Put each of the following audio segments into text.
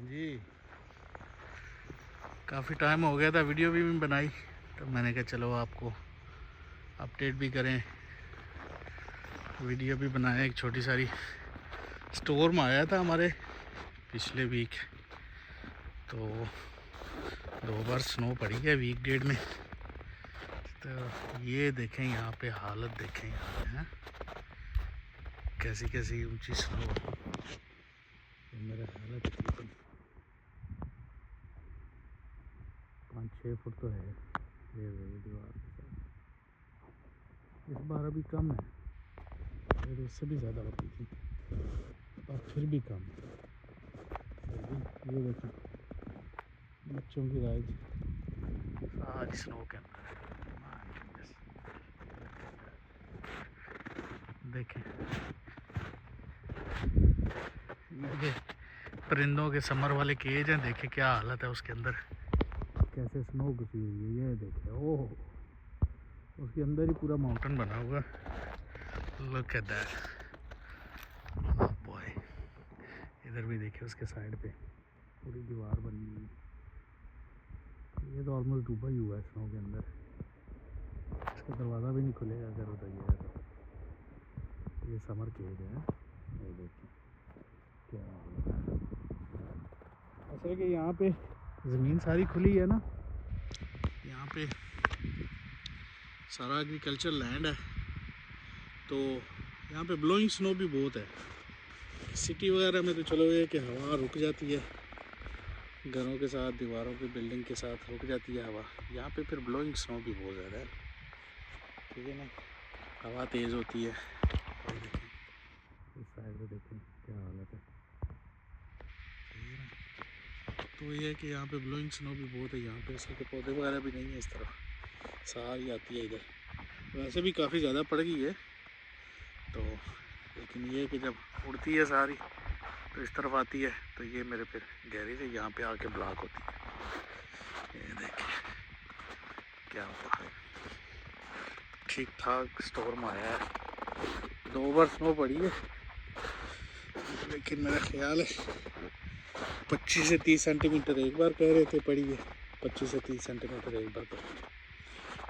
जी, काफ़ी टाइम हो गया था, वीडियो भी बनाई, तो मैंने कहा चलो आपको अपडेट भी करें, वीडियो भी बनाए। एक छोटी सारी स्टॉर्म आया था हमारे पिछले वीक, तो 2 बार स्नो पड़ी है वीक डेढ़ में। तो ये देखें यहाँ पे हालत, देखें यहाँ पे हैं कैसी कैसी ऊंची स्नो। मेरा ख्याल है तकरीबन 5-6 फुट तो है ये दीवार के साथ। इस बार अभी कम है, फिर उससे भी ज़्यादा होती थी और फिर भी कम। ये देखें बच्चों की राइड सारी स्नो के अंदर देखें। ये परिंदों के समर वाले केज हैं, देखें क्या हालत है उसके अंदर, कैसे स्नो घुसी हुई है। ये देखें, ओह उसके अंदर ही पूरा माउंटेन बना हुआ। Look at that, oh boy. इधर भी देखिए उसके साइड पे पूरी दीवार बनी हुई। ये तो ऑलमोस्ट डूबा ही हुआ है स्नो के अंदर। इसका दरवाज़ा भी नहीं खुलेगा अगर उधर गया तो। ये समर केज है, ये देखिए क्या हालत है। असल कि यहाँ पे ज़मीन सारी खुली है ना, यहाँ पे सारा एग्रीकल्चर लैंड है, तो यहाँ पे ब्लोइंग स्नो भी बहुत है। सिटी वगैरह में तो चलो ये कि हवा रुक जाती है, घरों के साथ, दीवारों की, बिल्डिंग के साथ रुक जाती है हवा। यहाँ पे फिर ब्लोइंग स्नो भी बहुत ज़्यादा है, ठीक है ना, हवा तेज़ होती है। और देखें इस साइड पे, देखें क्या हालत है, ठीक है ना। तो ये है कि यहाँ पे ब्लोइंग स्नो भी बहुत है। यहाँ पे असल के पौधे वगैरह भी नहीं है इस तरफ, सारी आती है इधर। वैसे भी काफ़ी ज़्यादा पड़ गई है तो, लेकिन ये कि जब उड़ती है सारी तो इस तरफ आती है, तो ये मेरे फिर गैरेज है, यहाँ पे आके ब्लॉक होती है। ये देखिए क्या हुआ है, ठीक ठाक स्टॉर्म आया है। 2 बार स्नो पड़ी है, लेकिन मेरा ख्याल है 25 से 30 सेंटीमीटर एक बार कह रहे थे पड़ी है। 25 से 30 सेंटीमीटर एक बार पड़ी है,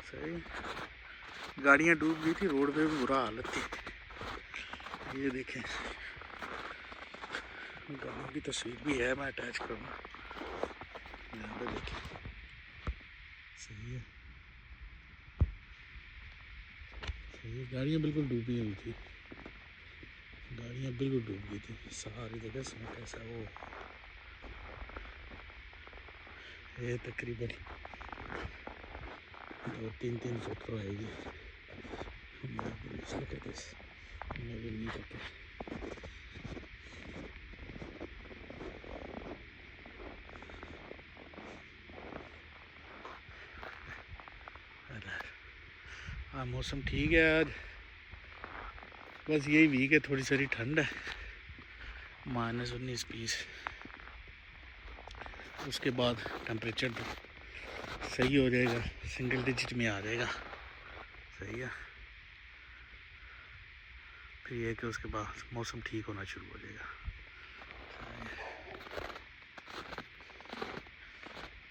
सही। गाड़ियाँ डूब गई थी, रोड पे भी बुरा हालत थी। ये देखें, गाड़ियों की तस्वीर भी है, मैं अटैच करूँगा यहाँ पे, देखें सही है, सही है। गाड़ियाँ बिल्कुल डूबी हुई थी, गाड़ियाँ बिल्कुल डूब गई थी सारी जगह। स्नो कैसा वो, ये तकरीबन 2-3 फुट तो आएगी। हाँ मौसम ठीक है आज, बस यही वीक है, थोड़ी सारी ठंड है, -19-20। उसके बाद टेम्परेचर सही हो जाएगा, सिंगल डिजिट में आ जाएगा, सही है। फिर ये कि उसके बाद मौसम ठीक होना शुरू हो जाएगा।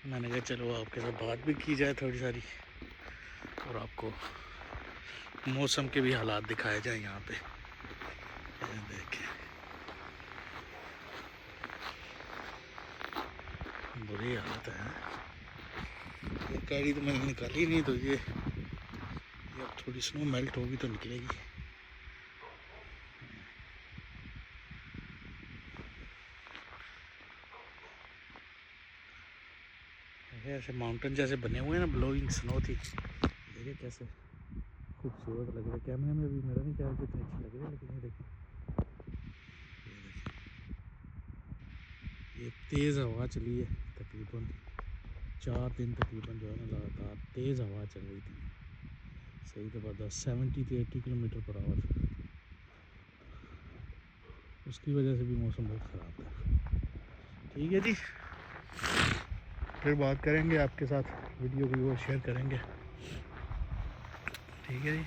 मैंने कहा चलो आपके साथ बात भी की जाए थोड़ी सारी, और आपको मौसम के भी हालात दिखाए जाए यहाँ पे। देखें बुरी हालत है। ये गाड़ी तो मैंने निकाली नहीं, तो ये अब थोड़ी स्नो मेल्ट होगी तो निकलेगी। ऐसे माउंटेन जैसे बने हुए हैं ना, ब्लोइंग स्नो थी। देखिए कैसे खूबसूरत लग रहा है, कैमरे में भी मेरा नहीं ख्याल कितने अच्छे लग रहे हैं, लेकिन ये देखिए, ये तेज़ हवा चली है तकरीबन 4 दिन, तकरीबन जो है ना लगातार तेज़ हवा चल रही थी, सही ज़बरदस्त 70 से 80 किलोमीटर पर आवर। उसकी वजह से भी मौसम बहुत ख़राब था। ठीक है जी, फिर बात करेंगे आपके साथ, वीडियो भी वो शेयर करेंगे, ठीक है जी।